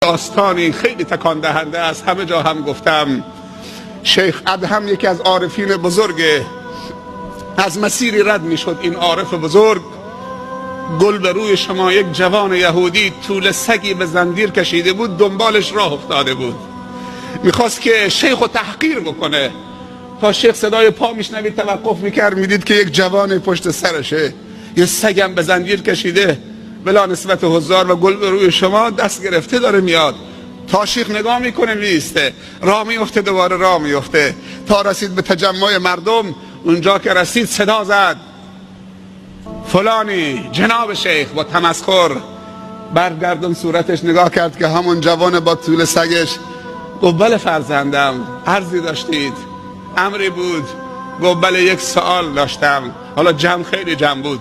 داستانی خیلی تکان دهنده است. همه جا هم گفتم شیخ ادهم یکی از عارفین بزرگه، از مسیری رد می شد این عارف بزرگ، گل به روی شما یک جوان یهودی طول سگی به زنجیر کشیده بود، دنبالش راه افتاده بود، میخواست که شیخ رو تحقیر بکنه. تا شیخ صدای پا میشنوید توقف میکرد، میدید که یک جوان پشت سرشه، یه سگم به زنجیر کشیده بلا نسبت حضار و گل به روی شما دست گرفته داره میاد. تا شیخ نگاه میکنه میسته، راه میفته، دوباره راه میفته، تا رسید به تجمع مردم. اونجا که رسید صدا زد فلانی جناب شیخ، با تمسخر برگردون صورتش نگاه کرد که همون جوان با طول سگش. گفت بله فرزندم، عرضی داشتید؟ امری بود. گفت بله یک سوال داشتم. حالا جمع خیلی جمع بود.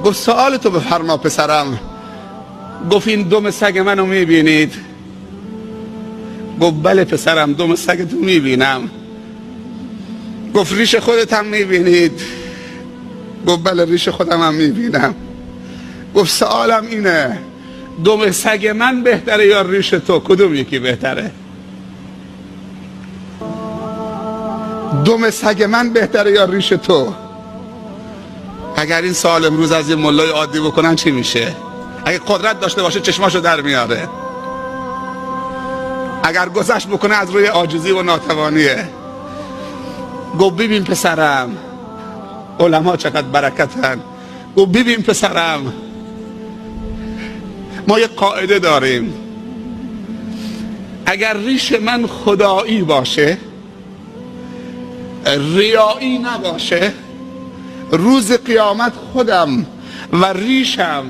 گفت سوال تو بفرما پسرم. گفت این دم سگ منو میبینید؟ گفت بله پسرم، دم سگ تو میبینم. گفت ریش خودت هم میبینید؟ گفت بله ریش خودم هم میبینم. گفت سوالم اینه، دم سگ من بهتره یا ریش تو؟ کدوم یکی بهتره؟ دم سگ من بهتره یا ریش تو؟ اگر این سوال امروز از یه ملای عادی بکنن چی میشه؟ اگه قدرت داشته باشه چشماشو در میاره، اگر گذشت بکنه از روی عاجزی و ناتوانیه. گفت ببین پسرم، علما چقدر برکتن. گفت ببین پسرم، ما یک قاعده داریم، اگر ریش من خدایی باشه، ریایی نباشه، روز قیامت خودم و ریشم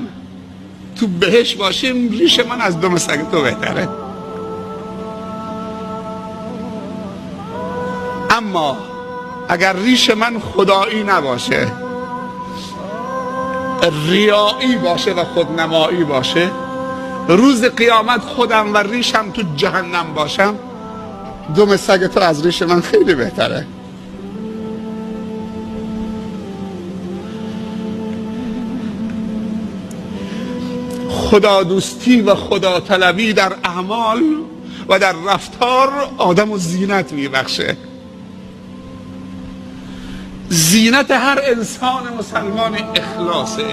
تو بهش باشه، ریش من از دم سگ تو بهتره. اما اگر ریش من خدایی نباشه، ریایی باشه و خودنمایی باشه، روز قیامت خودم و ریشم تو جهنم باشم، دم سگ تو از ریش من خیلی بهتره. خدا دوستی و خدا طلبی در اعمال و در رفتار آدم و زینت میبخشه. زینت هر انسان مسلمان اخلاصه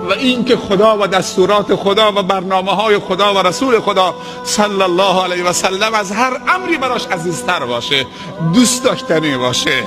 و این که خدا و دستورات خدا و برنامه های خدا و رسول خدا صلی الله علیه و سلم از هر امری براش عزیزتر باشه، دوست داشتنی باشه.